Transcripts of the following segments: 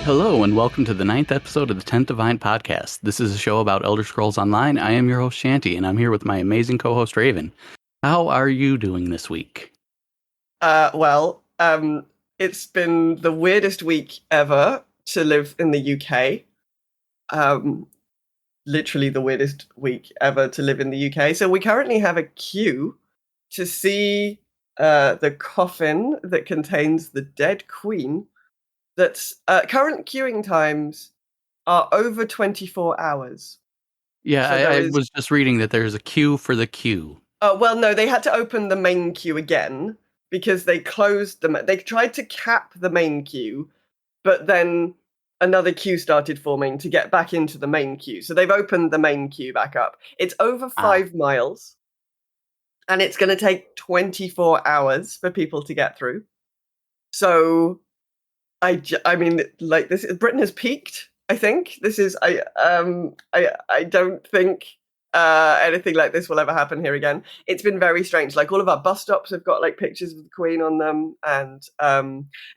Hello, and welcome to the 9th episode of the 10th Divine Podcast. This is a show about Elder Scrolls Online. I am your host, Shanty, and I'm here with my amazing co-host, Raven. How are you doing this week? It's been the weirdest week ever to live in the UK. Literally the weirdest week ever to live in the UK. So we currently have a queue to see the coffin that contains the dead queen. That's current queuing times are over 24 hours. Yeah, So I was just reading that there's a queue for the queue. Well, no, they had to open the main queue again because they closed them. They tried to cap the main queue, but then another queue started forming to get back into the main queue. So they've opened the main queue back up. It's over 5 miles, and it's going to take 24 hours for people to get through. So, I mean, like this, Britain has peaked. I think this is. I don't think anything like this will ever happen here again. It's been very strange. Like all of our bus stops have got like pictures of the Queen on them, and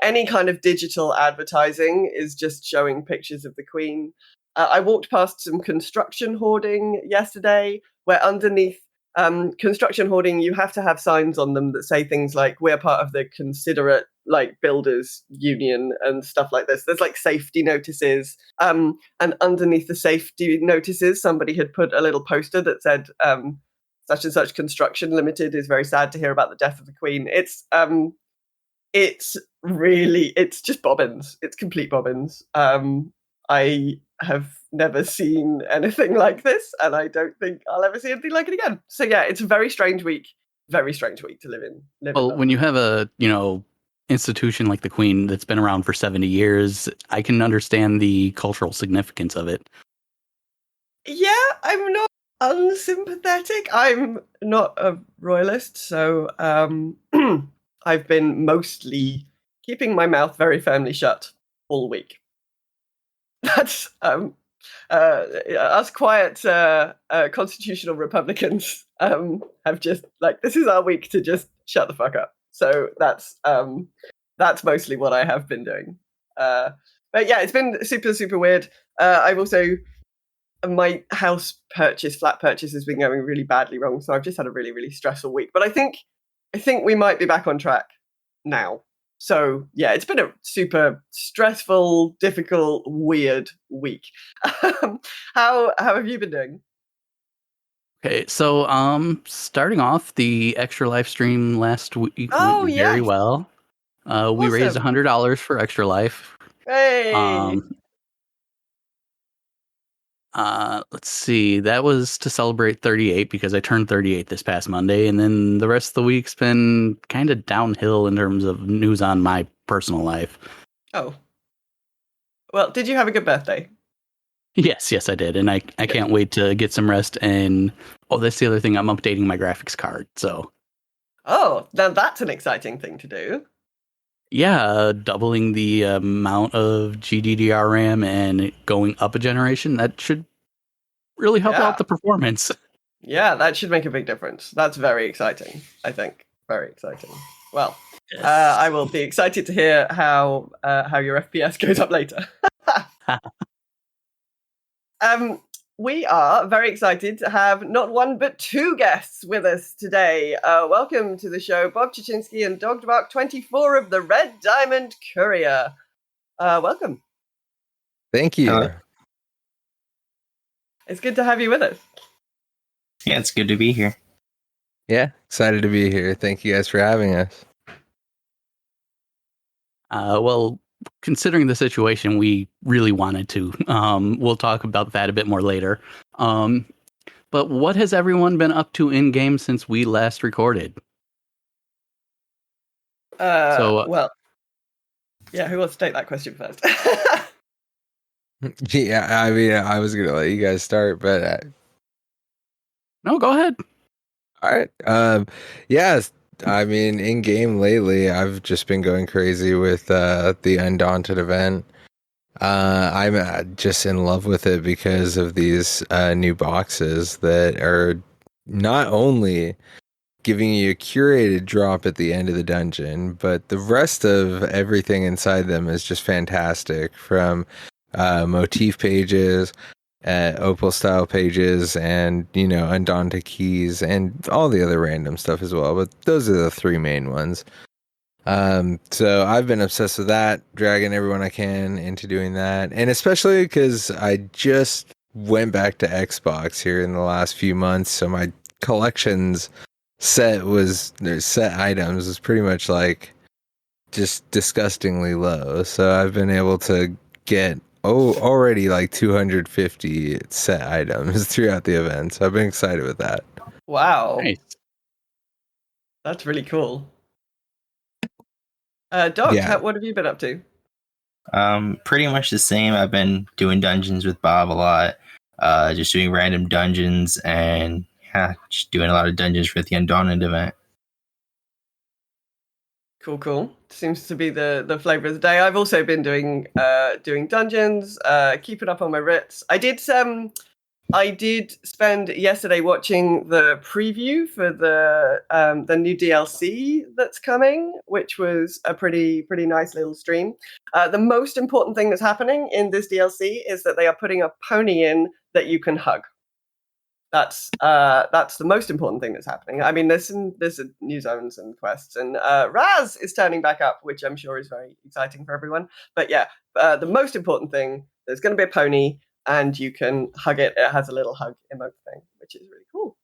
any kind of digital advertising is just showing pictures of the Queen. I walked past some construction hoarding yesterday, where underneath construction hoarding, you have to have signs on them that say things like "We're part of the considerate like builders union" and stuff like this. There's like safety notices, and underneath the safety notices, somebody had put a little poster that said "Such and such construction limited is very sad to hear about the death of the Queen." It's just bobbins. It's complete bobbins. I have never seen anything like this, and I don't think I'll ever see anything like it again. So yeah, it's a very strange week to live in. Well, when you have a, institution like the Queen that's been around for 70 years, I can understand the cultural significance of it. Yeah, I'm not unsympathetic. I'm not a royalist, so I've been mostly keeping my mouth very firmly shut all week. That's us quiet constitutional Republicans have just like, this is our week to just shut the fuck up. So that's mostly what I have been doing. But yeah, it's been super, super weird. I've also, my flat purchase has been going really badly wrong. So I've just had a really, really stressful week. But I think we might be back on track now. So yeah, it's been a super stressful, difficult, weird week. How have you been doing? Okay, so starting off, the extra live stream last week went very well. We raised $100 for Extra Life. Hey. Let's see. That was to celebrate 38 because I turned 38 this past Monday, and then the rest of the week's been kind of downhill in terms of news on my personal life. Oh. Well, did you have a good birthday? Yes, I did, and I can't wait to get some rest. And that's the other thing. I'm updating my graphics card. So. Oh, now that's an exciting thing to do. Yeah, doubling the amount of GDDR RAM and going up a generation, that should really help out the performance. Yeah, that should make a big difference. That's very exciting, I think. Very exciting. Well, yes. I will be excited to hear how your FPS goes up later. We are very excited to have not one but two guests with us today. Welcome to the show, Bob Chachinsky and Dogbark24 of the Red Diamond Courier. Welcome. Thank you. It's good to have you with us. Yeah, it's good to be here. Yeah, excited to be here. Thank you guys for having us. Well, considering the situation, we really wanted to. We'll talk about that a bit more later. But what has everyone been up to in game since we last recorded? Well, yeah, who wants to take that question first? Yeah, I mean, I was gonna let you guys start, but no, go ahead. All right. Yes. I mean, in game lately, I've just been going crazy with the Undaunted event. I'm just in love with it because of these new boxes that are not only giving you a curated drop at the end of the dungeon, but the rest of everything inside them is just fantastic. From motif pages, opal style pages, and undaunted keys, and all the other random stuff as well. But those are the three main ones. So I've been obsessed with that, dragging everyone I can into doing that, and especially because I just went back to Xbox here in the last few months, so my collections set items was pretty much like just disgustingly low. So I've been able to get already like 250 set items throughout the event. So I've been excited with that. Wow. Nice. That's really cool. Doc, Yeah. what have you been up to? Pretty much the same. I've been doing dungeons with Bob a lot. Just doing random dungeons and just doing a lot of dungeons for the Undaunted event. Cool. Seems to be the flavor of the day. I've also been doing dungeons, keeping up on my writs. I did spend yesterday watching the preview for the new DLC that's coming, which was a pretty nice little stream. The most important thing that's happening in this DLC is that they are putting a pony in that you can hug. That's the most important thing that's happening. I mean, there's new zones and quests, and Raz is turning back up, which I'm sure is very exciting for everyone. But yeah, the most important thing, there's going to be a pony, and you can hug it. It has a little hug emote thing, which is really cool.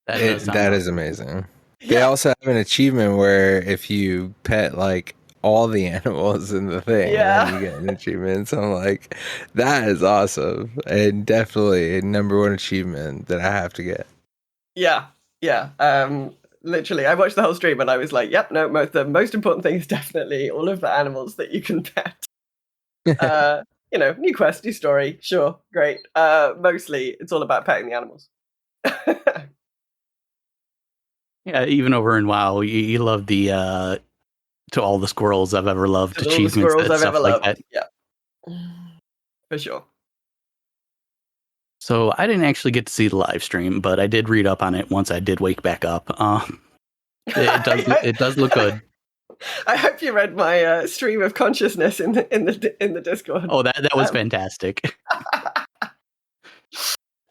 That does sound That is awesome. amazing. They also have an achievement where if you pet like all the animals in the thing, then you get an achievement. So I'm like, that is awesome, and definitely a number one achievement that I have to get. Yeah. Literally, I watched the whole stream and I was like, "Yep, no. The most important thing is definitely all of the animals that you can pet." New quest, new story, sure, great. Mostly, it's all about petting the animals. Yeah, even over in WoW, you love the to all the squirrels I've ever loved To all the achievements squirrels and I've stuff ever like loved. that. Yeah, for sure. So I didn't actually get to see the live stream, but I did read up on it once I did wake back up. It does look good. I hope you read my stream of consciousness in the Discord. Oh, that was fantastic.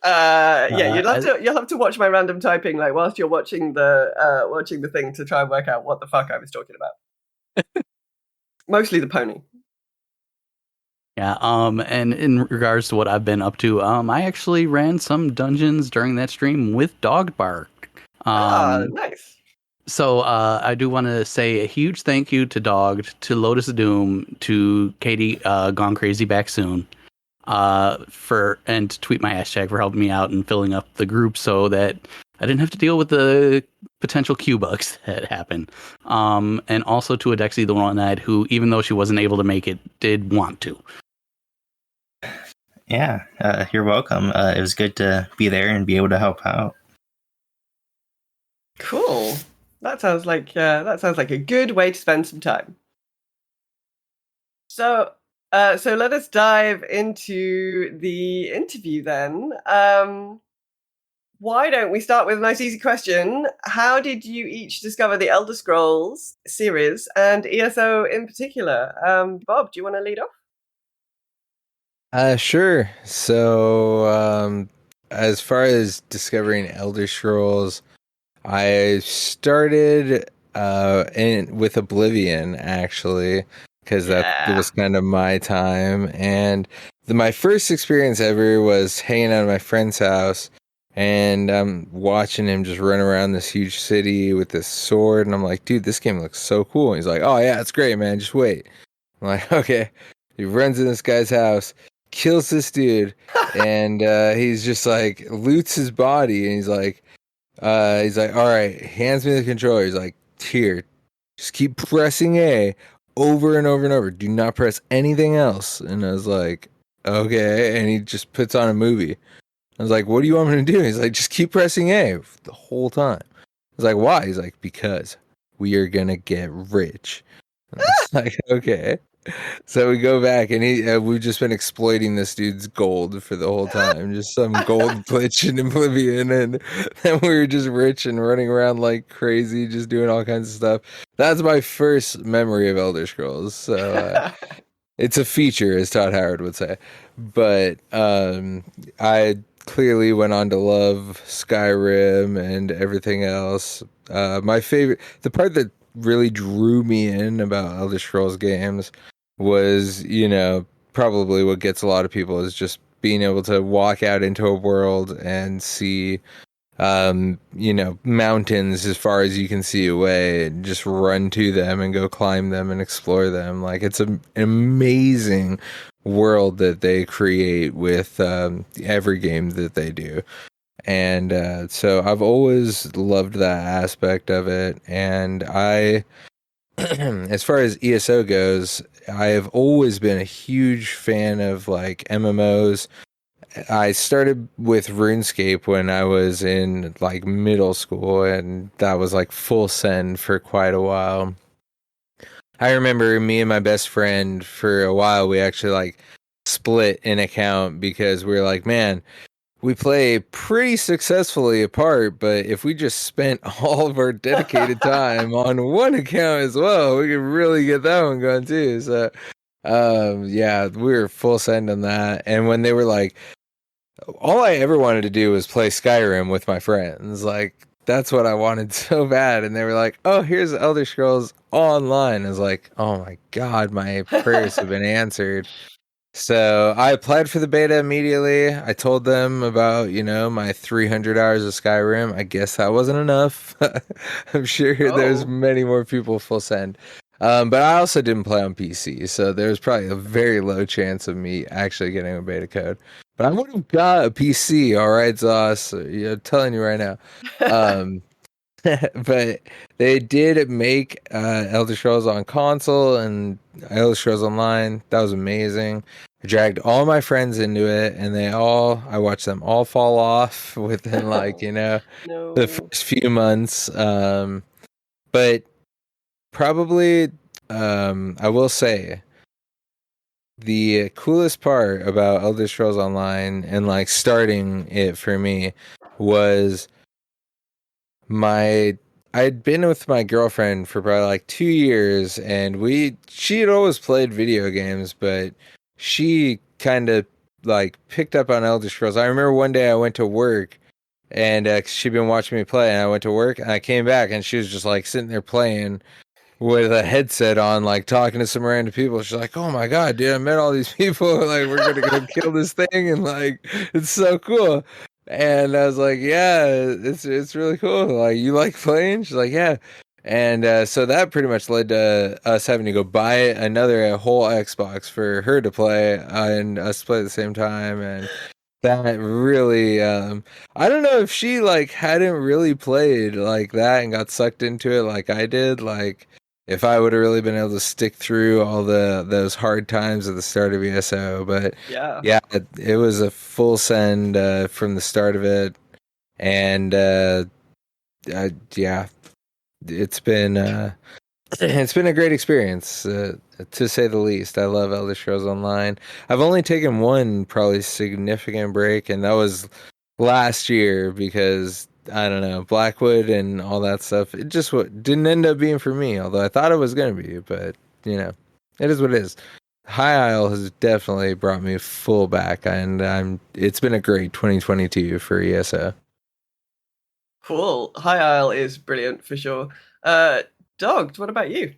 You'll have to watch my random typing like whilst you're watching the thing to try and work out what the fuck I was talking about. Mostly the pony. Yeah, and in regards to what I've been up to, I actually ran some dungeons during that stream with Dog Bark. Nice. So I do want to say a huge thank you to Dogged, to Lotus Doom, to Katie Gone Crazy Back Soon, and to tweet my hashtag for helping me out and filling up the group so that I didn't have to deal with the potential queue bugs that happen. And also to Adexi the One-Eyed, who, even though she wasn't able to make it, did want to. Yeah, you're welcome. It was good to be there and be able to help out. Cool. That sounds like a good way to spend some time. So let us dive into the interview then. Why don't we start with a nice easy question? How did you each discover the Elder Scrolls series and ESO in particular? Bob, do you want to lead off? Sure. So, as far as discovering Elder Scrolls, I started with Oblivion, actually, because that was kind of my time. And my first experience ever was hanging out at my friend's house, and I'm watching him just run around this huge city with this sword, and I'm like, dude, this game looks so cool. And he's like, oh yeah, it's great, man, just wait. I'm like, okay. He runs in this guy's house, kills this dude, and he's just like loots his body, and he's like, all right, hands me the controller. He's like, here, just keep pressing A over and over and over. Do not press anything else. And I was like, okay. And he just puts on a movie. I was like, what do you want me to do? He's like, just keep pressing A the whole time. I was like, why? He's like, because we are going to get rich. It's like, okay. So we go back, and we've just been exploiting this dude's gold for the whole time. Just some gold glitch in Oblivion, and then we were just rich and running around like crazy, just doing all kinds of stuff. That's my first memory of Elder Scrolls. So it's a feature, as Todd Howard would say. But I clearly went on to love Skyrim and everything else. My favorite, the part that really drew me in about Elder Scrolls games was, probably what gets a lot of people is just being able to walk out into a world and see, mountains as far as you can see away and just run to them and go climb them and explore them. Like, it's an amazing world that they create with every game that they do. And so I've always loved that aspect of it. And as far as ESO goes, I have always been a huge fan of like MMOs. I started with RuneScape when I was in like middle school, and that was like full send for quite a while. I remember me and my best friend for a while, we actually like split an account because we were like, man, we play pretty successfully apart, but if we just spent all of our dedicated time on one account as well, we could really get that one going too. So, yeah, we were full send on that. And when they were like, all I ever wanted to do was play Skyrim with my friends. Like, that's what I wanted so bad. And they were like, oh, here's Elder Scrolls Online. I was like, oh my God, my prayers have been answered. So I applied for the beta immediately. I told them about, my 300 hours of Skyrim. I guess that wasn't enough. I'm sure there's many more people full send. But I also didn't play on PC, so there's probably a very low chance of me actually getting a beta code. But I would have got a PC, all right, Zoss. I'm telling you right now. But they did make Elder Scrolls on console and Elder Scrolls Online. That was amazing. I dragged all my friends into it, and I watched them all fall off within the first few months. But probably, I will say, the coolest part about Elder Scrolls Online and like starting it for me was I'd been with my girlfriend for probably like 2 years, and she had always played video games, but she kind of like picked up on Elder Scrolls. I remember one day I went to work, and she'd been watching me play, and I went to work, and I came back, and she was just like sitting there playing with a headset on, like talking to some random people. She's like, oh my God, dude, I met all these people. Like, we're going to go kill this thing. And like, it's so cool. And I was like, yeah, it's really cool. Like, you like playing? She's like, yeah. And so that pretty much led to us having to go buy a whole Xbox for her to play and us play at the same time. And that really, I don't know if she like hadn't really played like that and got sucked into it like I did. Like, if I would have really been able to stick through all those hard times at the start of ESO. But yeah, it was a full send from the start of it, and yeah, it's been a great experience to say the least. I love Elder Scrolls Online. I've only taken one probably significant break, and that was last year because I don't know, Blackwood and all that stuff. It just didn't end up being for me, although I thought it was going to be, but it is what it is. High Isle has definitely brought me full back, and it's been a great 2022 for ESO. Cool. High Isle is brilliant for sure. Dogged, what about you?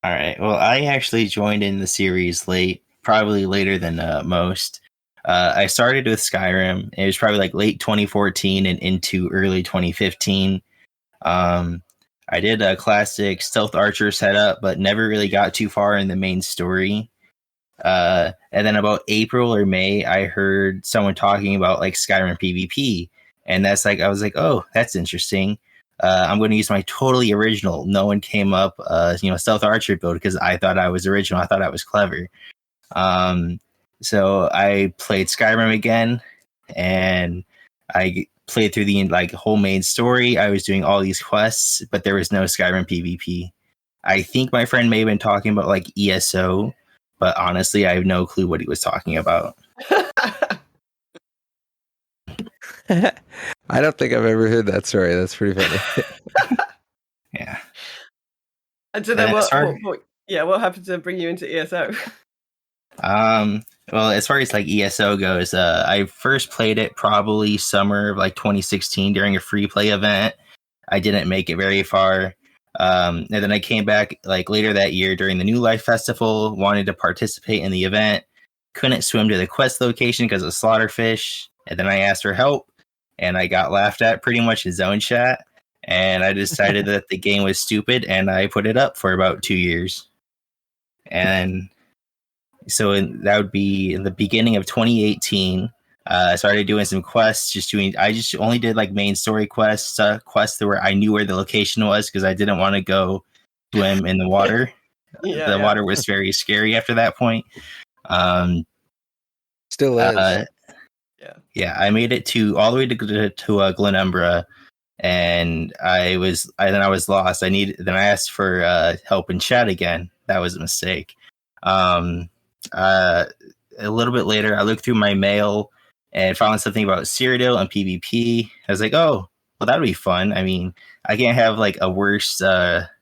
All right. Well, I actually joined in the series late, probably later than most. I started with Skyrim. It was probably like late 2014 and into early 2015. I did a classic stealth archer setup, but never really got too far in the main story. And then about April or May, I heard someone talking about like Skyrim PvP. And that's like, I was like, oh, that's interesting. I'm going to use my totally original. No one came up, stealth archer build because I thought I was original. I thought I was clever. So I played Skyrim again, and I played through the whole main story. I was doing all these quests, but there was no Skyrim PvP. I think my friend may have been talking about like ESO, but honestly, I have no clue what he was talking about. I don't think I've ever heard that story. That's pretty funny. Yeah. And so then And as far- what happened to bring you into E ESO? Well, as far as like ESO goes, I first played it probably summer of like 2016 during a free play event. I didn't make it very far. And then I came back like later that year during the New Life Festival, wanted to participate in the event, couldn't swim to the quest location because of slaughterfish. And then I asked for help and I got laughed at pretty much in zone chat. And I decided that the game was stupid and I put it up for about 2 years. And so that would be in the beginning of 2018. I started doing some quests. I just only did like main story quests, quests where I knew where the location was because I didn't want to go swim in the water. The water was very scary after that point. Still is. Yeah, I made it all the way to Glenumbra, and I was lost. Then I asked for help in chat again. That was a mistake. A little bit later, I looked through my mail and found something about Cyrodiil and PvP. I was like, oh, well, that'd be fun. I mean, I can't have like a worse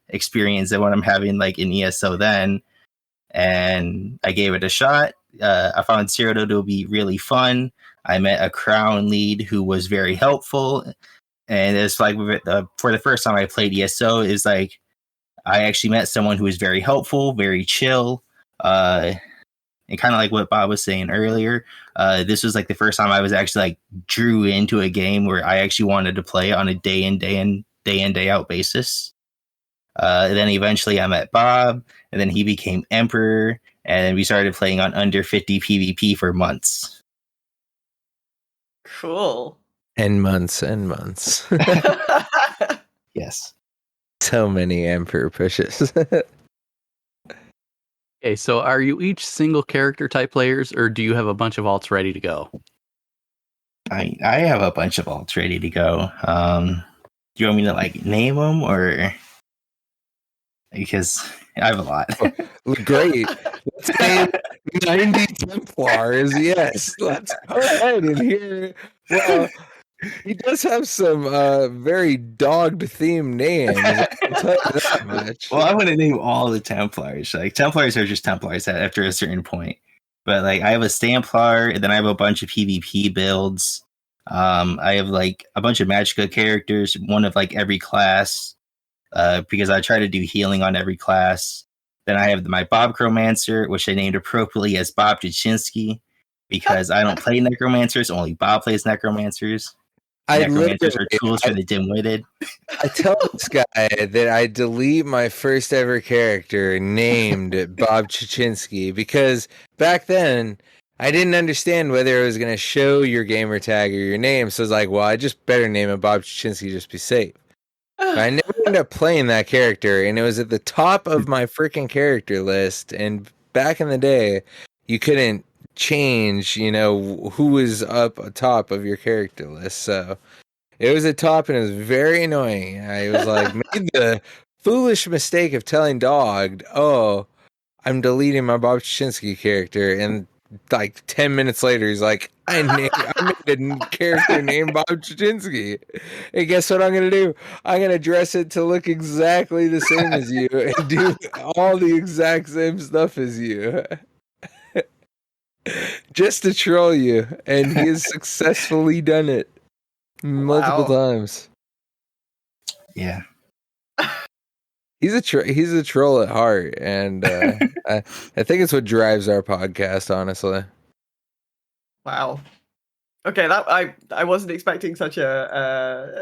experience than what I'm having like in ESO then. And I gave it a shot. I found Cyrodiil to be really fun. I met a crown lead who was very helpful. And it's like for the first time I played ESO, is like I actually met someone who was very helpful, very chill. And kind of like what Bob was saying earlier, this was like the first time I was actually like drew into a game where I actually wanted to play on a day in, day out basis. Then eventually I met Bob, and then he became Emperor, and then we started playing on under 50 PvP for months. Cool. And months and months. Yes. So many Emperor pushes. Okay, so are you each single character type players, or do you have a bunch of alts ready to go? I have a bunch of alts ready to go. Do you want me to like name them, or because I have a lot? Great. Let's name 90 Templars. Yes, let's go ahead and hear. Well, he does have some very dog-themed names. I'll tell you that much. Well, I want to name all the Templars. Like Templars are just Templars after a certain point. But like I have a Stamplar, and then I have a bunch of PvP builds. I have like a bunch of Magicka characters, one of like every class, because I try to do healing on every class. Then I have my Bob Chromancer, which I named appropriately as Bob Jaczynski, because I don't play Necromancers, only Bob plays Necromancers. Necromancers are tools for the dim-witted. I tell this guy that I delete my first ever character named Bob Jaczynski because back then I didn't understand whether it was going to show your gamer tag or your name. So I was like, well, I just better name it Bob Jaczynski, just be safe. But I never ended up playing that character, and it was at the top of my freaking character list. And back in the day, you couldn't change, who was up top of your character list. So it was at top, and it was very annoying. I was like, made the foolish mistake of telling Dog, "Oh, I'm deleting my Bob Jaczynski character," and like 10 minutes later, he's like, I made a character named Bob Jaczynski. And guess what I'm going to do? I'm going to dress it to look exactly the same as you and do all the exact same stuff as you. Just to troll you. And he has successfully done it multiple times. Yeah. He's a troll at heart, and I think it's what drives our podcast, honestly. Wow. Okay, that I wasn't expecting such a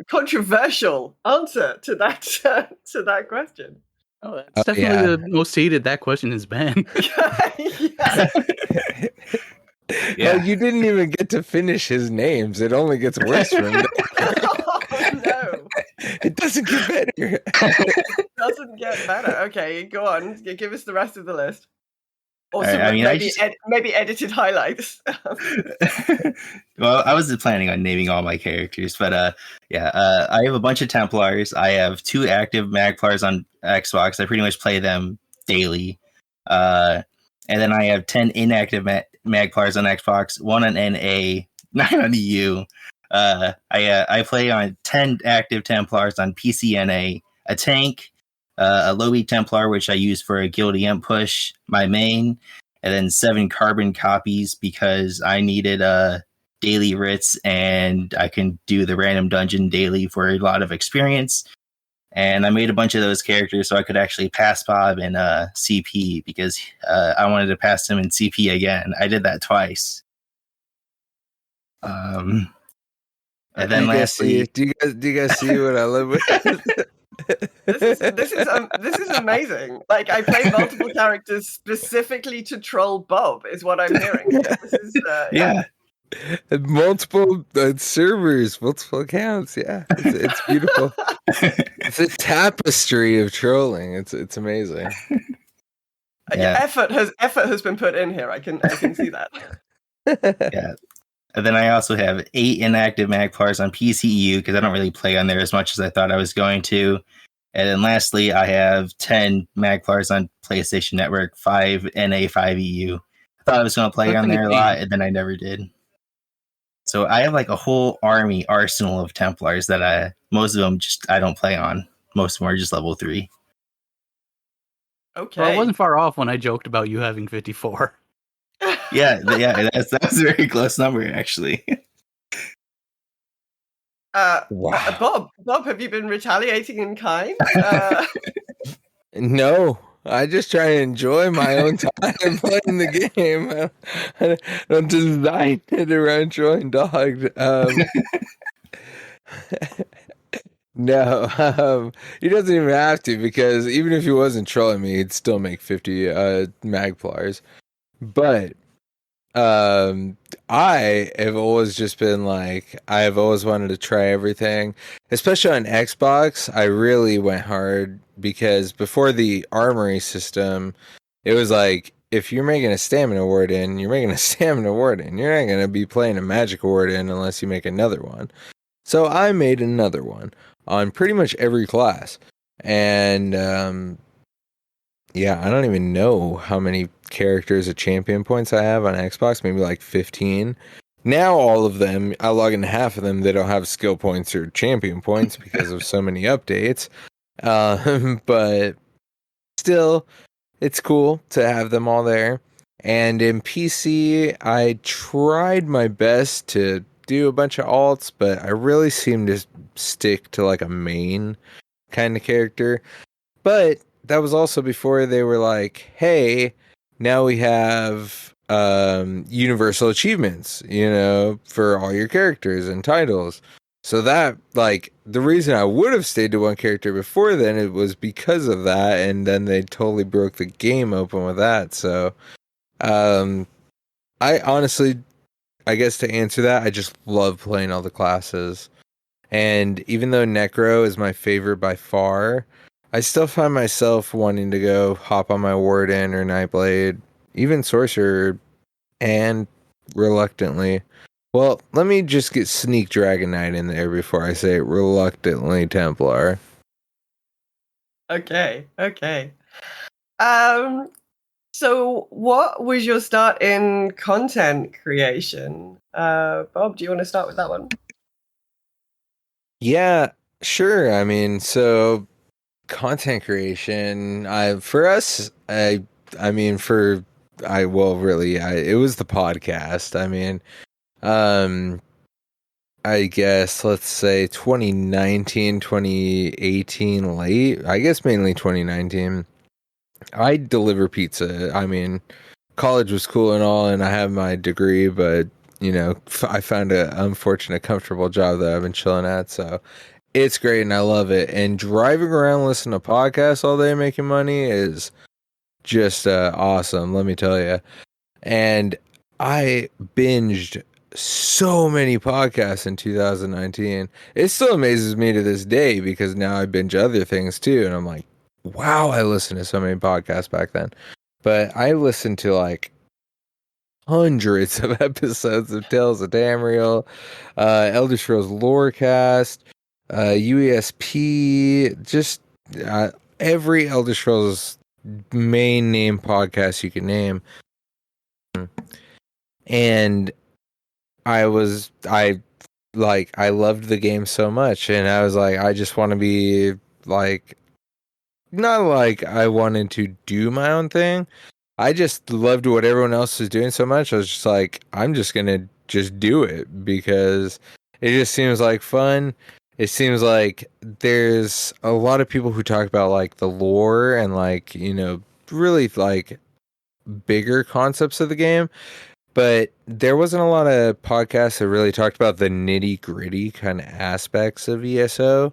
controversial answer to that question. Oh, that's definitely the most heated that question has been. Yeah. Well, you didn't even get to finish his names. It only gets worse from there. Oh, no. It doesn't get better. It doesn't get better. Okay, go on. Give us the rest of the list. Or I mean, maybe edited highlights. Well, I wasn't planning on naming all my characters, but I have a bunch of Templars. I have 2 active Magplars on Xbox. I pretty much play them daily. And then I have 10 inactive Magplars on Xbox, 1 on NA, 9 on EU. I play on 10 active Templars on PCNA, a tank, a Lowy Templar, which I use for a Guilty Imp push, my main, and then 7 carbon copies because I needed daily writs and I can do the random dungeon daily for a lot of experience. And I made a bunch of those characters so I could actually pass Bob in CP because I wanted to pass him in CP again. I did that twice. And then lastly, do you guys see what I live with? This is amazing. Like, I play multiple characters specifically to troll Bob, is what I'm hearing. This is, yeah. Multiple servers, multiple accounts. Yeah, it's beautiful. It's a tapestry of trolling. It's amazing. Yeah, effort has been put in here. I can see that. Yeah. And then I also have 8 inactive Magplars on PCEU because I don't really play on there as much as I thought I was going to. And then lastly, I have 10 Magplars on PlayStation Network, 5 NA, 5 EU. I thought I was going to play on there a lot, and then I never did. So I have like a whole arsenal of Templars that most of them I don't play on. Most of them are just level 3. Okay. Well, I wasn't far off when I joked about you having 54. Yeah, that's a very close number, actually. Wow. Bob, have you been retaliating in kind? No, I just try to enjoy my own time playing the game. I don't design it around trolling dog. No, he doesn't even have to because even if he wasn't trolling me, he'd still make 50 Magplars. But I have always just been like, I've always wanted to try everything, especially on Xbox. I really went hard because before the armory system, it was like, if you're making a stamina warden, you're making a stamina warden. You're not going to be playing a magic warden unless you make another one. So I made another one on pretty much every class. And yeah, I don't even know how many characters of champion points I have on Xbox, maybe like 15. Now all of them, I log into half of them, they don't have skill points or champion points because of so many updates. But still, it's cool to have them all there. And in PC, I tried my best to do a bunch of alts, but I really seem to stick to like a main kind of character. But that was also before they were like, hey, now we have universal achievements, for all your characters and titles. So that, like, the reason I would have stayed to one character before then, it was because of that, and then they totally broke the game open with that. So, I honestly, I guess to answer that, I just love playing all the classes. And even though Necro is my favorite by far, I still find myself wanting to go hop on my Warden or Nightblade, even Sorcerer, and reluctantly. Well, let me just get Sneak Dragon Knight in there before I say reluctantly Templar. Okay. So what was your start in content creation? Bob, do you want to start with that one? Yeah, sure. I mean, so content creation, it was the podcast. I mean, I guess let's say 2019, 2018 late. I guess mainly 2019. I deliver pizza. I mean, college was cool and all, and I have my degree, but I found an unfortunate, comfortable job that I've been chilling at. So it's great and I love it. And driving around listening to podcasts all day making money is just awesome, let me tell you. And I binged so many podcasts in 2019. It still amazes me to this day because now I binge other things too. And I'm like, wow, I listened to so many podcasts back then. but I listened to like hundreds of episodes of Tales of Tamriel, Elder Scrolls Lorecast, UESP, just every Elder Scrolls main name podcast you can name. And I loved the game so much, and I was like, I just want to be like, not like I wanted to do my own thing. I just loved what everyone else was doing so much. I was just like, I'm just gonna just do it because it just seems like fun. It seems like there's a lot of people who talk about like the lore and like, you know, really like bigger concepts of the game. But there wasn't a lot of podcasts that really talked about the nitty gritty kind of aspects of ESO.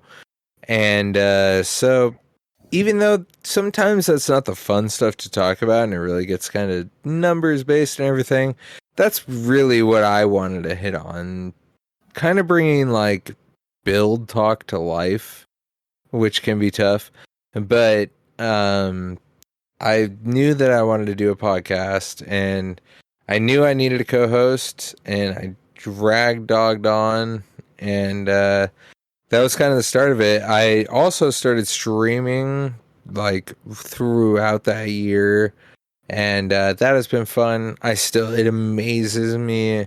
And so even though sometimes that's not the fun stuff to talk about and it really gets kind of numbers based and everything, that's really what I wanted to hit on. Kind of bringing like build talk to life, which can be tough. But I knew that I wanted to do a podcast, and I knew I needed a co-host, and I dogged on, and that was kind of the start of it. I also started streaming like throughout that year, and that has been fun. It amazes me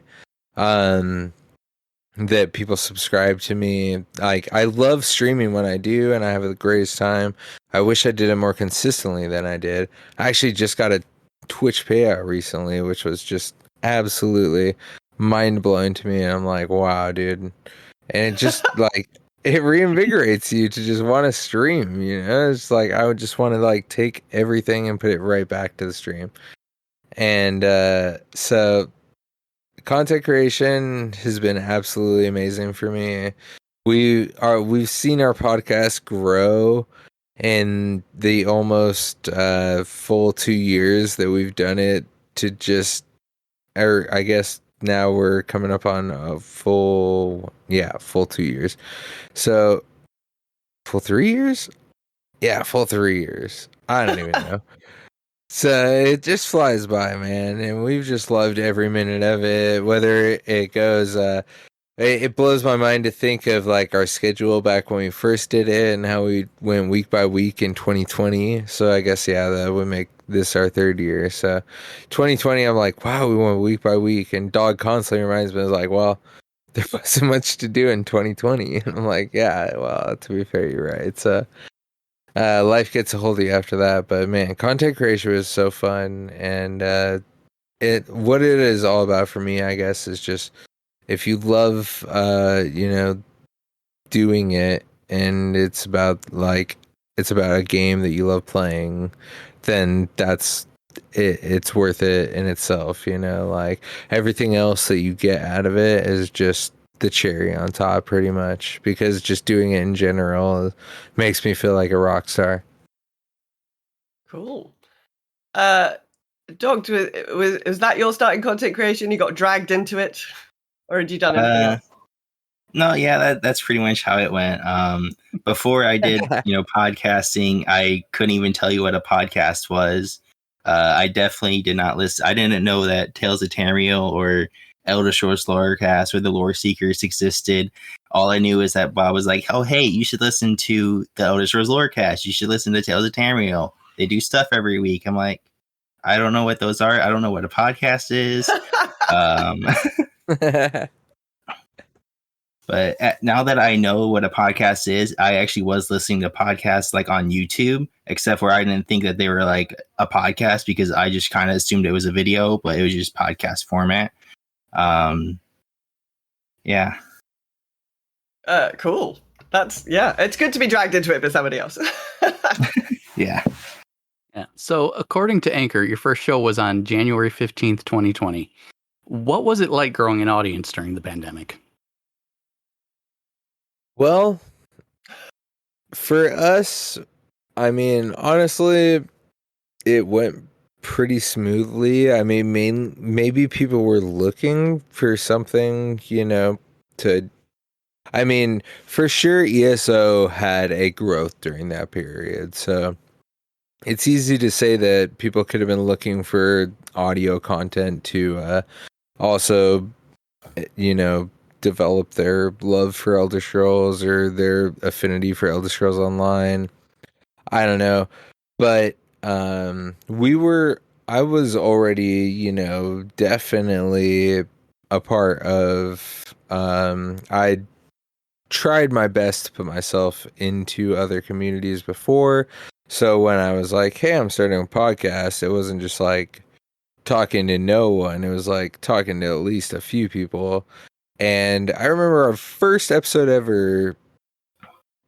that people subscribe to me. Like, I love streaming when I do, and I have the greatest time. I wish I did it more consistently than I did. I actually just got a Twitch payout recently, which was just absolutely mind-blowing to me, and I'm like, wow, dude. And it just like it reinvigorates you to just want to stream, you know? It's like I would just want to like take everything and put it right back to the stream. And so content creation has been absolutely amazing for me. We've seen our podcast grow in the almost full 2 years that we've done it to just, or I guess now we're coming up on a full 2 years. So full 3 years? Yeah, full 3 years. I don't even know. So it just flies by, man, and we've just loved every minute of it. Whether it goes, it blows my mind to think of like our schedule back when we first did it and how we went week by week in 2020. So I guess that would make this our 3rd year. So 2020, I'm like, wow, we went week by week, and Dog constantly reminds me, I was like, well, there wasn't much to do in 2020, and I'm like, yeah, well, to be fair, you're right. So. Life gets a hold of you after that, but man, content creation was so fun, and what it is all about for me, I guess, is just if you love, doing it, and it's about a game that you love playing, then that's it. It's worth it in itself, you know. Like everything else that you get out of it is just the cherry on top, pretty much, because just doing it in general makes me feel like a rock star. Cool. Dog, was that your starting content creation? You got dragged into it, or had you done anything else? No, yeah, that's pretty much how it went. Before I did, podcasting, I couldn't even tell you what a podcast was. I definitely did not listen. I didn't know that Tales of Tamriel or Elder Scrolls Lorecast or the Lore Seekers existed. All I knew is that Bob was like, "Oh, hey, you should listen to the Elder Scrolls Lorecast. You should listen to Tales of Tamriel. They do stuff every week." I'm like, I don't know what those are. I don't know what a podcast is. But now that I know what a podcast is, I actually was listening to podcasts like on YouTube, except for I didn't think that they were like a podcast because I just kind of assumed it was a video, but it was just podcast format. Yeah. Cool. It's good to be dragged into it by somebody else. Yeah. Yeah. So according to Anchor, your first show was on January 15th, 2020. What was it like growing an audience during the pandemic? Well, for us, I mean, honestly, it went pretty smoothly. I mean, maybe people were looking for something, I mean, for sure, ESO had a growth during that period. So it's easy to say that people could have been looking for audio content to also, develop their love for Elder Scrolls or their affinity for Elder Scrolls Online. I don't know, but I was already, definitely a part of. I tried my best to put myself into other communities before. So when I was like, hey, I'm starting a podcast, it wasn't just like talking to no one. It was like talking to at least a few people. And I remember our first episode ever,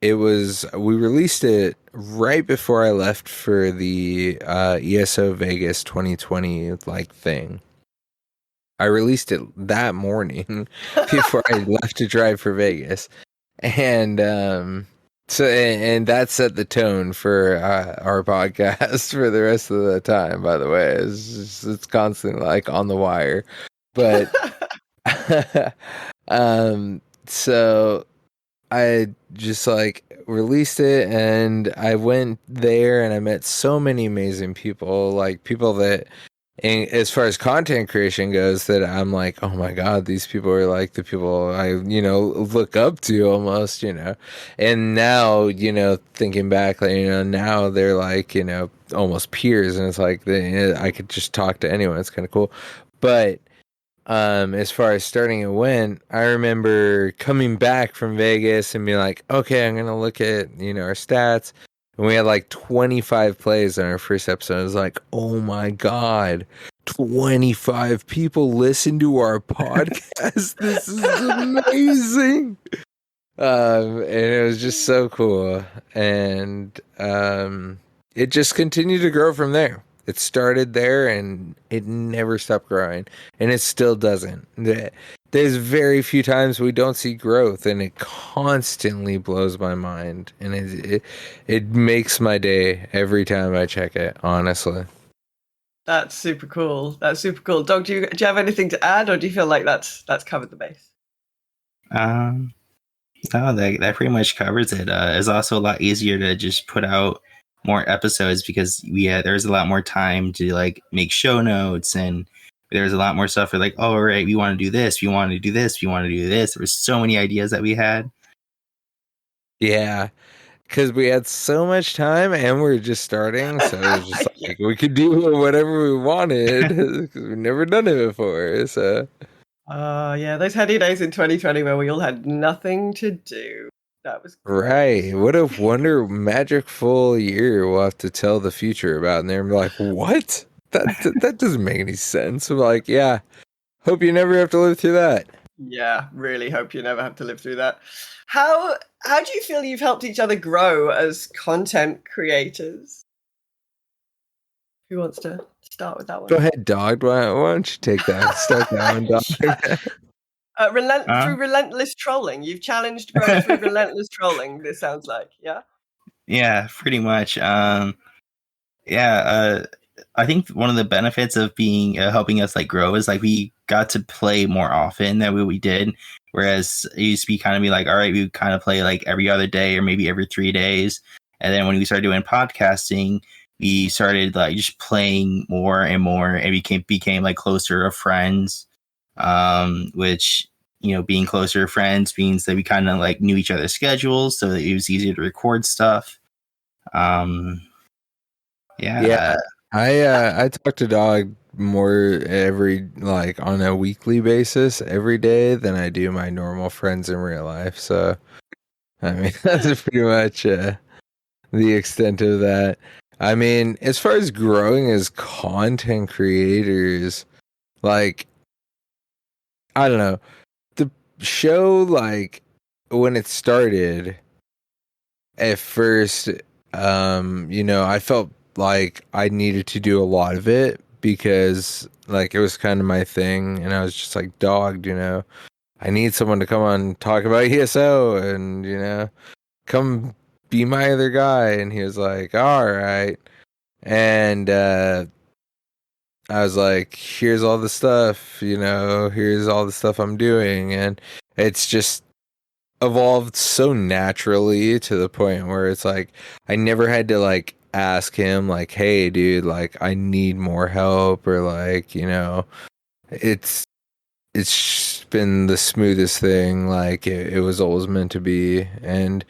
we released it right before I left for the ESO Vegas 2020 thing. I released it that morning before I left to drive for Vegas. And and that set the tone for our podcast for the rest of the time, by the way. It's constantly on the wire. But so I just released it, and I went there and I met so many amazing people, people that, and as far as content creation goes, that I'm like, oh my God, these people are the people I, look up to almost, and now, thinking back, now they're almost peers, and it's I could just talk to anyone. It's kind of cool. But as far as starting it went, I remember coming back from Vegas and being like, okay, I'm gonna look at our stats, and we had 25 plays on our first episode. I was like, oh my God, 25 people listen to our podcast. This is amazing. And it was just so cool, and it just continued to grow from there. It started there and it never stopped growing, and it still doesn't. There's very few times we don't see growth, and it constantly blows my mind, and it makes my day every time I check it, honestly. That's super cool. That's super cool. Doug, do you have anything to add, or do you feel like that's covered the base? No, that pretty much covers it. It's also a lot easier to just put out more episodes because there's a lot more time to make show notes, and there's a lot more stuff for oh right, we want to do this, we want to do this, we want to do this. There was so many ideas that we had. Yeah, because we had so much time and we're just starting, so it was just we could do whatever we wanted because we've never done it before. So yeah, those heady days in 2020 where we all had nothing to do. That was great. Right. What a magicful year we'll have to tell the future about. And they're like, what? That doesn't make any sense. I'm like, yeah, hope you never have to live through that. Yeah, really hope you never have to live through that. How do you feel you've helped each other grow as content creators? Who wants to start with that one? Go ahead, Dog. Why don't you take that? Start that one, Dog. Through relentless trolling. You've challenged growth through relentless trolling, this sounds like, yeah? Yeah, pretty much. I think one of the benefits of being helping us grow is we got to play more often than we did. Whereas it used to be all right, we would kind of play every other day or maybe every 3 days. And then when we started doing podcasting, we started just playing more and more, and became closer friends. Which, being closer friends means that we kind of knew each other's schedules, so that it was easier to record stuff. I talk to Dog more on a weekly basis every day than I do my normal friends in real life. So I mean, that's pretty much the extent of that. I mean, as far as growing as content creators, I don't know, the show, when it started at first, I felt like I needed to do a lot of it because it was kind of my thing, and I was just Dog, I need someone to come on and talk about ESO and, come be my other guy. And he was like, all right. And I was like, here's all the stuff, here's all the stuff I'm doing. And it's just evolved so naturally to the point where it's I never had to ask him like, hey dude, like I need more help, or like, you know, it's been the smoothest thing, like it was always meant to be. And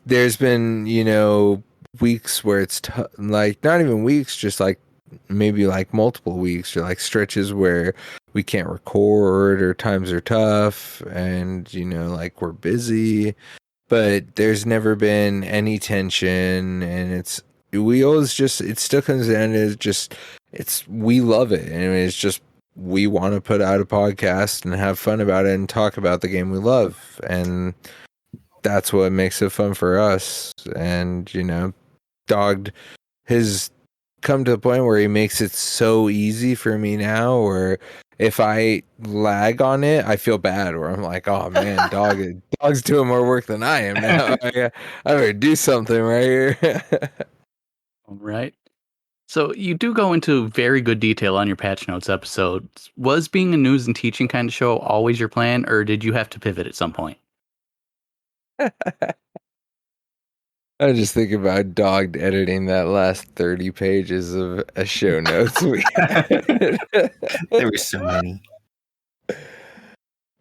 there's been, you know, weeks where it's like not even weeks, just like maybe like multiple weeks, or like stretches where we can't record or times are tough and, you know, like we're busy, but there's never been any tension. And we always just, it still comes down to just, we love it. And it's just, we want to put out a podcast and have fun about it and talk about the game we love. And that's what makes it fun for us. And, you know, Dogged has come to the point where he makes it so easy for me now, or if I lag on it, I feel bad, where I'm like, oh man, Dog's doing more work than I am now. I better do something right here. All right. So you do go into very good detail on your patch notes episodes. Was being a news and teaching kind of show always your plan, or did you have to pivot at some point? I just think about Dogged editing that last 30 pages of a show notes we had. There were so many.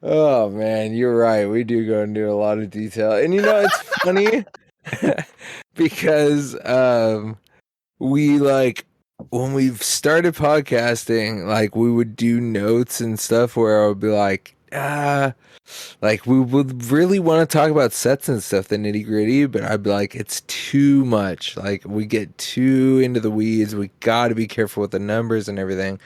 Oh man, you're right. We do go into a lot of detail. And you know, it's funny because we like, when we've started podcasting, like we would do notes and stuff where I would be like, like we would really want to talk about sets and stuff, the nitty gritty, but I'd be like, it's too much. Like we get too into the weeds. We got to be careful with the numbers and everything,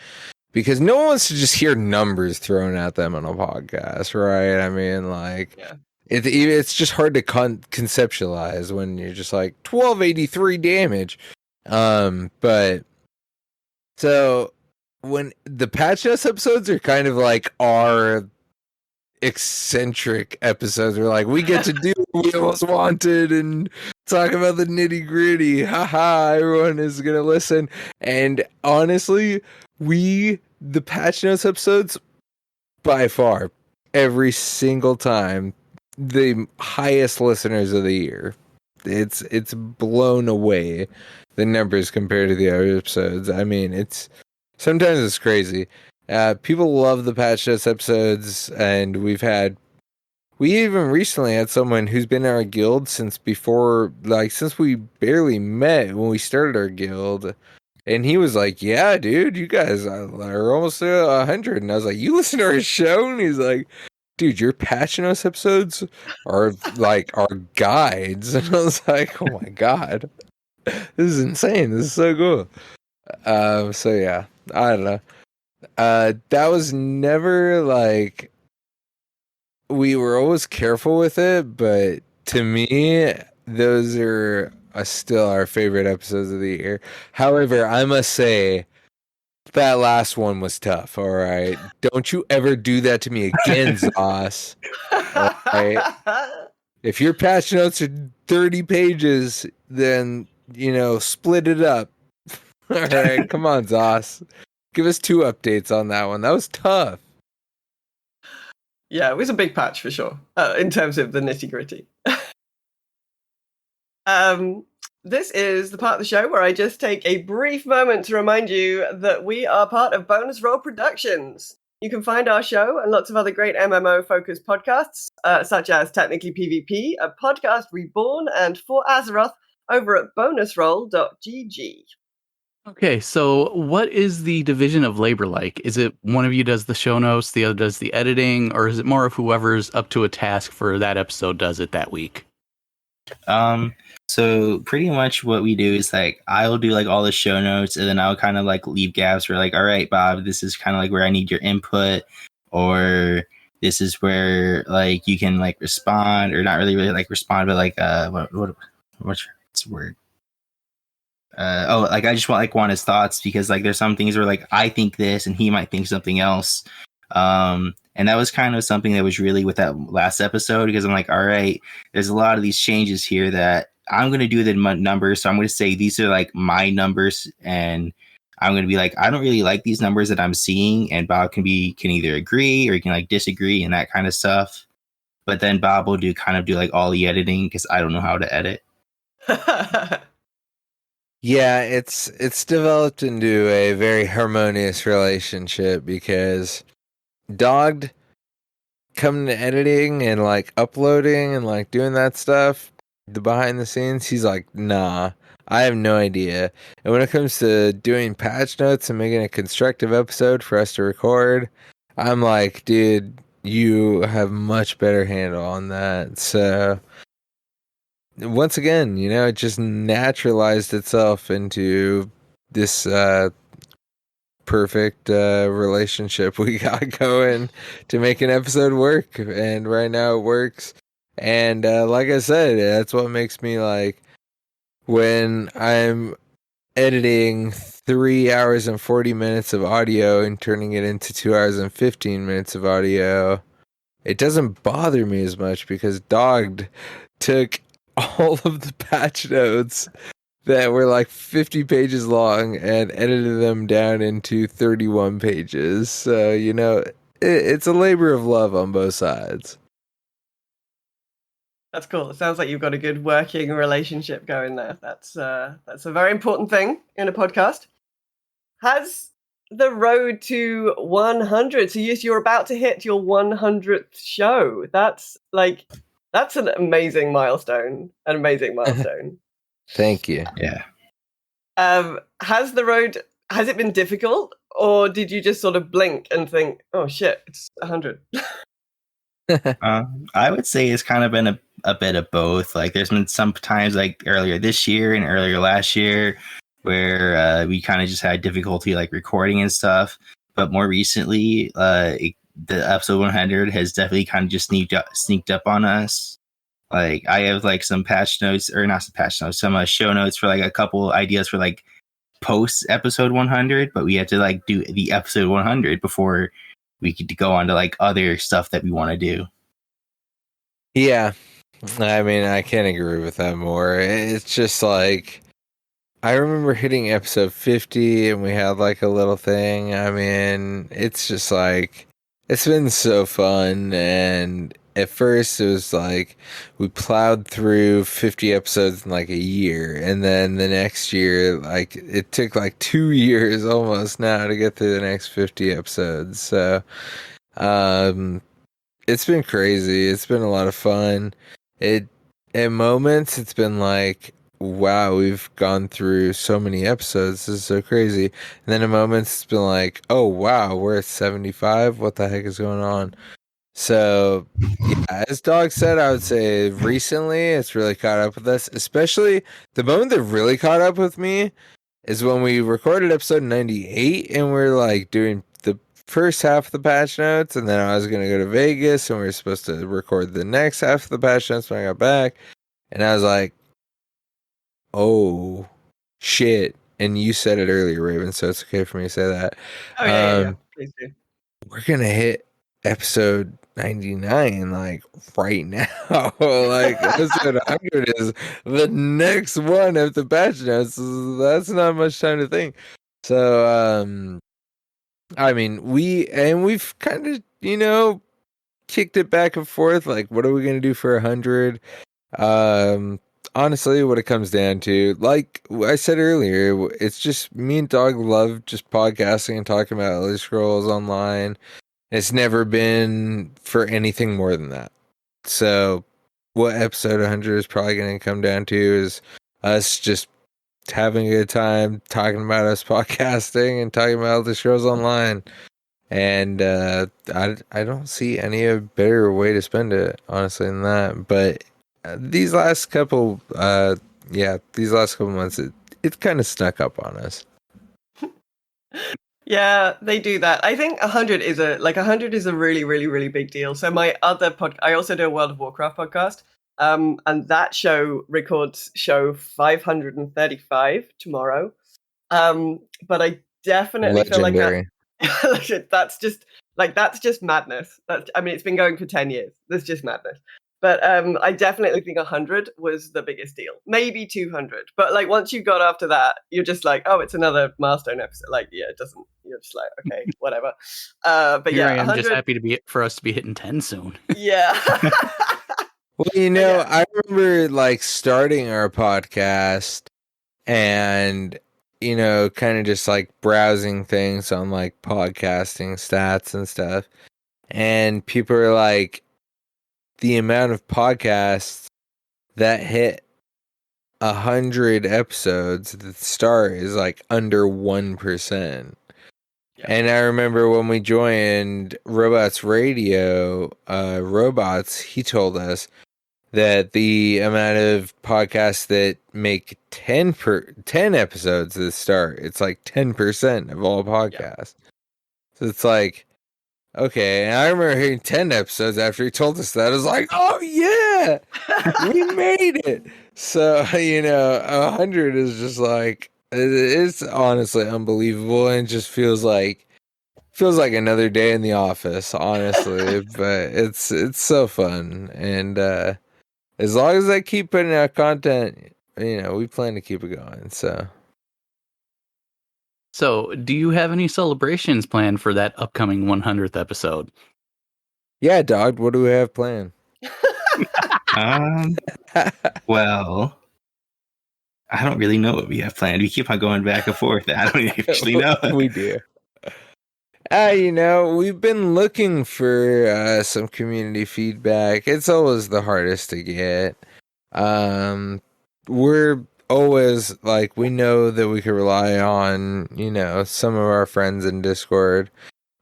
because no one wants to just hear numbers thrown at them on a podcast, right? I mean, like, Yeah. it's just hard to conceptualize when you're just like 1283 damage. But so when the patch notes episodes are kind of like our eccentric episodes, we're like, we get to do what we almost wanted and talk about the nitty gritty. Haha, everyone is gonna listen. And honestly, the patch notes episodes, by far, every single time, the highest listeners of the year. It's blown away, the numbers compared to the other episodes. I mean, sometimes it's crazy. People love the patch notes episodes, and we even recently had someone who's been in our guild since we barely met when we started our guild. And he was like, yeah, dude, you guys are almost 100. And I was like, you listen to our show? And he's like, dude, your patch notes episodes are like our guides. And I was like, oh my God, this is insane. This is so cool. So yeah, I don't know. That was never like, we were always careful with it, but to me, those are still our favorite episodes of the year. However, I must say that last one was tough. All right, don't you ever do that to me again, Zos. All right, if your patch notes are 30 pages, then split it up. All right, come on, Zos. Give us 2 updates on that one. That was tough. Yeah, it was a big patch for sure, in terms of the nitty gritty. This is the part of the show where I just take a brief moment to remind you that we are part of Bonus Roll Productions. You can find our show and lots of other great MMO-focused podcasts, such as Technically PvP, A Podcast Reborn, and For Azeroth, over at bonusroll.gg. Okay, so what is the division of labor like? Is it one of you does the show notes, the other does the editing, or is it more of whoever's up to a task for that episode does it that week? So pretty much what we do is like, I'll do like all the show notes, and then I'll kind of like leave gaps where like, all right, Bob, this is kind of like where I need your input, or this is where like you can like respond, or not really like respond, but like what's the word? Like I just want his thoughts, because like there's some things where like I think this and he might think something else. And that was kind of something that was really with that last episode, because I'm like, all right, there's a lot of these changes here that I'm going to do the numbers. So I'm going to say these are like my numbers, and I'm going to be like, I don't really like these numbers that I'm seeing. And Bob can either agree or he can like disagree and that kind of stuff. But then Bob will do like all the editing, because I don't know how to edit. Yeah, it's developed into a very harmonious relationship because Dogged coming to editing and like uploading and like doing that stuff, the behind the scenes, he's like, nah, I have no idea. And when it comes to doing patch notes and making a constructive episode for us to record, I'm like, dude, you have much better handle on that. So once again, it just naturalized itself into this perfect relationship we got going to make an episode work, and right now it works. And like I said, that's what makes me like when I'm editing 3 hours and 40 minutes of audio and turning it into 2 hours and 15 minutes of audio, it doesn't bother me as much because Dogged took all of the patch notes that were like 50 pages long and edited them down into 31 pages. So, it's a labor of love on both sides. That's cool. It sounds like you've got a good working relationship going there. That's a very important thing in a podcast. Has the road to 100? So you're about to hit your 100th show. That's an amazing milestone. An amazing milestone. Thank you. Yeah. Has it been difficult, or did you just sort of blink and think, oh shit, it's 100? I would say it's kind of been a bit of both. Like there's been some times like earlier this year and earlier last year where we kind of just had difficulty like recording and stuff. But more recently, the episode 100 has definitely kind of just sneaked up on us. Like I have like some patch notes, or not some patch notes, some show notes for like a couple ideas for like post episode 100, but we had to like do the episode 100 before we could go on to like other stuff that we want to do. Yeah. I mean, I can't agree with that more. It's just like, I remember hitting episode 50 and we had like a little thing. I mean, it's just like, it's been so fun. And at first it was like, we plowed through 50 episodes in like a year. And then the next year, like, it took like 2 years almost now to get through the next 50 episodes. So, it's been crazy. It's been a lot of fun. At moments, it's been like, wow, we've gone through so many episodes. This is so crazy. And then at moments, it's been like, oh, wow, we're at 75. What the heck is going on? So, yeah, as Dog said, I would say recently it's really caught up with us. Especially the moment that really caught up with me is when we recorded episode 98 and we're like doing the first half of the patch notes, and then I was going to go to Vegas and we were supposed to record the next half of the patch notes when I got back. And I was like, oh, shit. And you said it earlier, Raven, so it's okay for me to say that. Oh, yeah. Please do. We're going to hit episode 99 like right now. Like episode 100 is the next one of the patch notes. That's not much time to think. So I mean, we've kind of kicked it back and forth, like what are we going to do for 100. Honestly, what it comes down to, like I said earlier, it's just me and Dog love just podcasting and talking about Elder Scrolls Online. It's never been for anything more than that. So what episode 100 is probably going to come down to is us just having a good time talking about us podcasting and talking about Elder Scrolls Online. And I don't see any better way to spend it, honestly, than that. But these last couple months, it kind of snuck up on us. Yeah, they do that. I think 100 is a really, really, really big deal. So my other I also do a World of Warcraft podcast, and that show records show 535 tomorrow. But I definitely Legendary. feel like that's just madness. It's been going for 10 years. That's just madness. But I definitely think 100 was the biggest deal. Maybe 200. But like once you got after that, you're just like, oh, it's another milestone episode. Like, yeah, it doesn't. You're just like, okay, whatever. But Here yeah, I am 100, just happy for us to be hitting 10 soon. Yeah. Well, I remember like starting our podcast and kind of just like browsing things on like podcasting stats and stuff, and people are like, the amount of podcasts that hit 100 episodes at the start is like under 1%. Yeah. And I remember when we joined Robots Radio, Robots, he told us that the amount of podcasts that make 10 episodes at the start, it's like 10% of all podcasts. Yeah. So it's like, okay, and I remember hearing 10 episodes after he told us that. I was like, oh yeah, we made it. So, 100 is just like, it's honestly unbelievable, and just feels like another day in the office, honestly. But it's so fun, and as long as I keep putting out content, we plan to keep it going. So, do you have any celebrations planned for that upcoming 100th episode? Yeah, dog. What do we have planned? Well, I don't really know what we have planned. We keep on going back and forth. I don't actually know. We do. We've been looking for some community feedback. It's always the hardest to get. We're always like, we know that we can rely on, some of our friends in Discord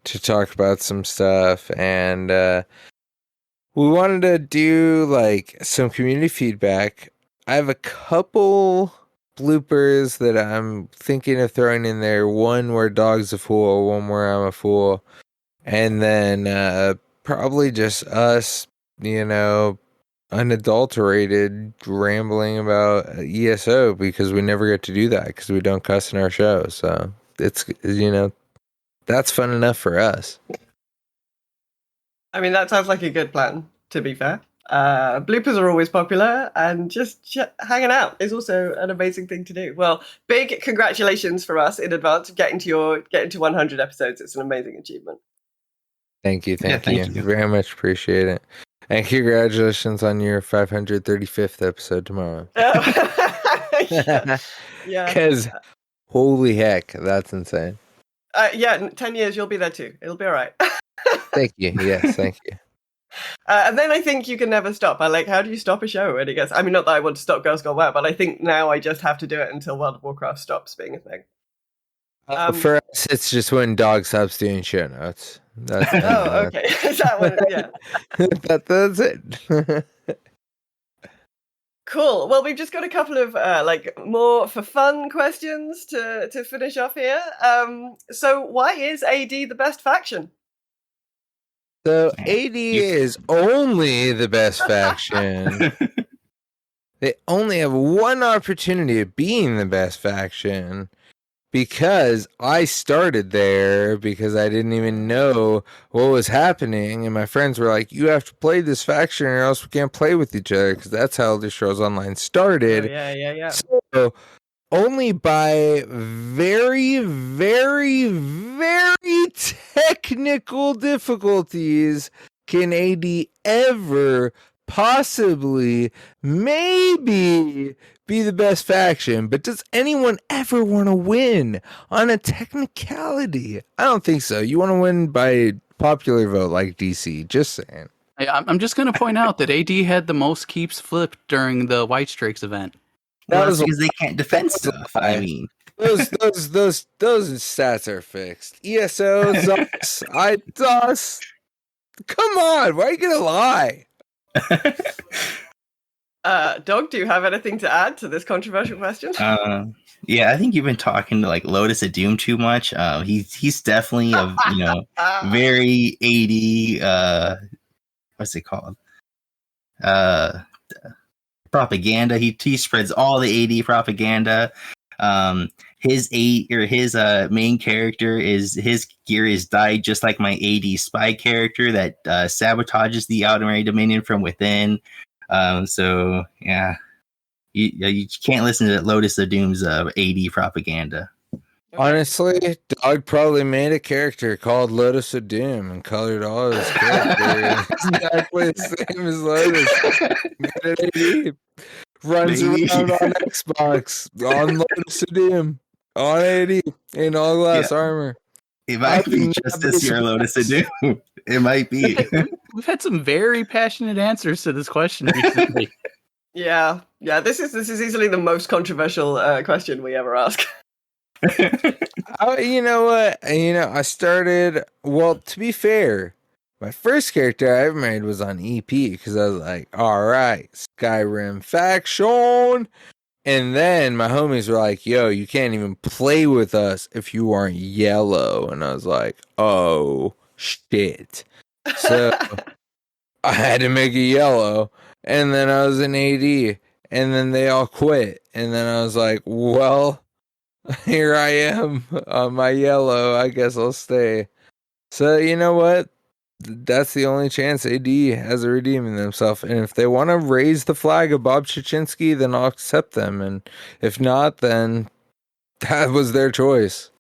to talk about some stuff, and we wanted to do like some community feedback. I have a couple bloopers that I'm thinking of throwing in there. One where Dog's a fool, one where I'm a fool, and then probably just us, unadulterated rambling about ESO, because we never get to do that because we don't cuss in our show. So it's, that's fun enough for us. I mean, that sounds like a good plan, to be fair. Bloopers are always popular, and just hanging out is also an amazing thing to do. Well, big congratulations for us in advance of getting to 100 episodes. It's an amazing achievement. Thank you. Very much appreciate it. And congratulations on your 535th episode tomorrow. Yeah. Because holy heck, that's insane. 10 years, you'll be there too. It'll be all right. Thank you. Yes, thank you. And then I think you can never stop. How do you stop a show when it gets... I mean, not that I want to stop Girls Gone Wild, but I think now I just have to do it until World of Warcraft stops being a thing. For us, it's just when Dog stops doing show notes. Okay. Is that one? Yeah. That's it. Cool. Well, we've just got a couple of more for fun questions to finish off here. So why is AD the best faction? So AD is only the best faction. They only have one opportunity of being the best faction, because I started there because I didn't even know what was happening, and my friends were like, you have to play this faction or else we can't play with each other, because that's how Elder Scrolls Online started. Yeah. So only by very, very, very technical difficulties can AD ever possibly maybe be the best faction. But does anyone ever want to win on a technicality? I don't think so. You want to win by popular vote like DC. Just saying. I'm just going to point out that AD had the most keeps flipped during the White Strikes event. That was because they can't defend stuff. I mean, those stats are fixed. ESO, ZOS, IDOS. Come on, why are you gonna lie? Dog, do you have anything to add to this controversial question? Yeah, I think you've been talking to like Lotus of Doom too much. He's definitely a very 80 what's it called? Propaganda. He spreads all the AD propaganda. His main character his gear is dyed just like my AD spy character that sabotages the Outer Dominion from within. So yeah, you can't listen to Lotus of Doom's AD propaganda. Honestly, Dog probably made a character called Lotus of Doom and colored all his characters exactly the same as Lotus. runs Maybe. around on Xbox on Lotus Doom on 80 in all glass armor. It I might would be not just be this year, Lotus surprised. Ado. It might be. We've had some very passionate answers to this question recently. Yeah. This is easily the most controversial question we ever ask. You know what? I started. Well, to be fair, my first character I ever made was on EP because I was like, all right, Skyrim faction. And then my homies were like, yo, you can't even play with us if you aren't yellow. And I was like, oh, shit. So I had to make it yellow. And then I was in AD. And then they all quit. And then I was like, well, here I am on my yellow. I guess I'll stay. So you know what? That's the only chance AD has of redeeming themselves. And if they want to raise the flag of Bob Chichinski, then I'll accept them. And if not, then that was their choice.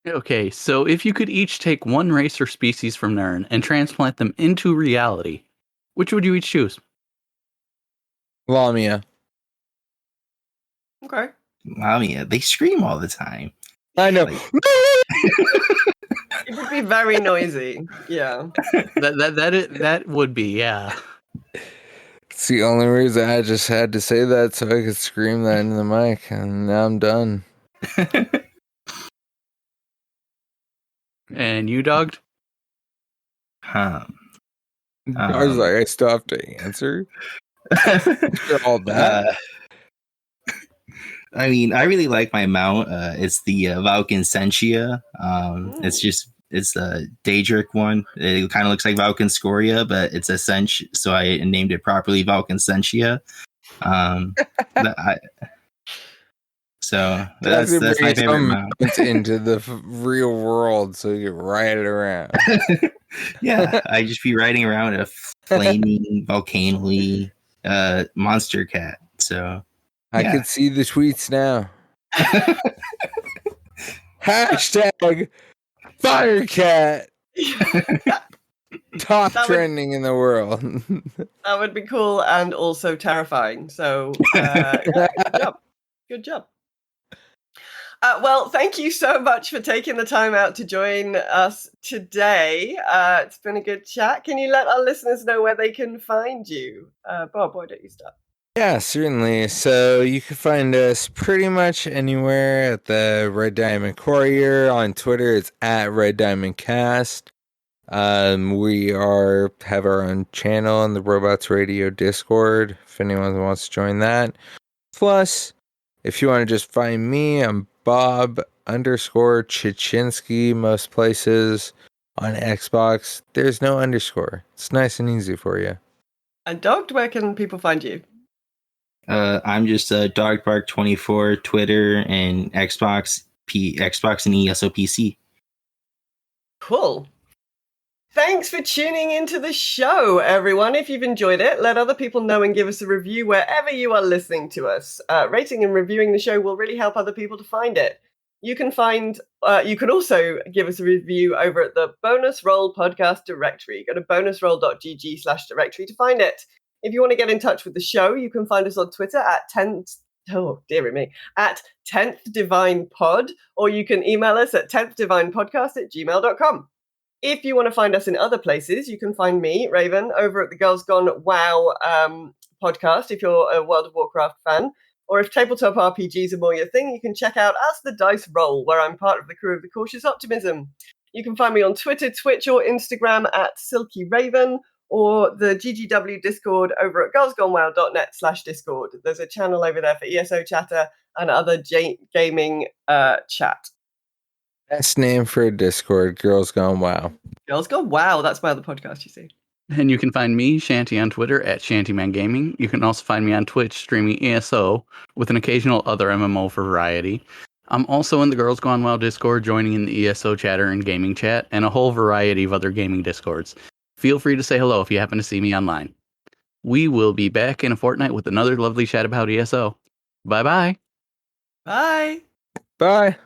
Okay, so if you could each take one race or species from Nern and transplant them into reality, which would you each choose? Lamia. Okay. Mommy, they scream all the time. I know. Like- It would be very noisy. Yeah. That would be, yeah. It's the only reason I just had to say that so I could scream that in the mic. And now I'm done. And you, dogged? Huh. I was like, I still have to answer. After all that. I mean, I really like my mount. It's the Valken Sentia. It's a Daedric one. It kind of looks like Valken Scoria, but it's a Sench, so I named it properly Valken Sentia. That's my favorite mount. Into the real world so you can ride it around. Yeah, I just be riding around a flaming volcanally monster cat. So I can see the tweets now. Hashtag Firecat. Top trending in the world. That would be cool and also terrifying. So, yeah, good job. Well, thank you so much for taking the time out to join us today. It's been a good chat. Can you let our listeners know where they can find you? Bob, why don't you start? Yeah, certainly. So you can find us pretty much anywhere at the Red Diamond Courier. On Twitter, it's at Red Diamond Cast. We have our own channel in the Robots Radio Discord, if anyone wants to join that. Plus, if you want to just find me, I'm Bob_Chichinski most places. On Xbox, there's no underscore. It's nice and easy for you. And Dogged, where can people find you? I'm just Dogbark24, Twitter and Xbox and ESO PC. Cool. Thanks for tuning into the show, everyone. If you've enjoyed it, let other people know and give us a review wherever you are listening to us. Rating and reviewing the show will really help other people to find it. You can also give us a review over at the Bonus Roll podcast directory. Go to bonusroll.gg/directory to find it. If you want to get in touch with the show, you can find us on Twitter at 10th Divine Pod, or you can email us at 10thDivinePodcast@gmail.com. If you want to find us in other places, you can find me, Raven, over at the Girls Gone WoW podcast, if you're a World of Warcraft fan. Or if tabletop RPGs are more your thing, you can check out As the Dice Roll, where I'm part of the crew of the Cautious Optimism. You can find me on Twitter, Twitch, or Instagram at Silky Raven, or the GGW Discord over at girlsgonewow.net/Discord. There's a channel over there for ESO chatter and other gaming chat. Best name for a Discord, Girls Gone WoW. Girls Gone WoW, that's my other podcast, you see. And you can find me, Shanty, on Twitter at Shantyman Gaming. You can also find me on Twitch streaming ESO with an occasional other MMO for variety. I'm also in the Girls Gone WoW Discord, joining in the ESO chatter and gaming chat, and a whole variety of other gaming Discords. Feel free to say hello if you happen to see me online. We will be back in a fortnight with another lovely chat about ESO. Bye-bye. Bye. Bye.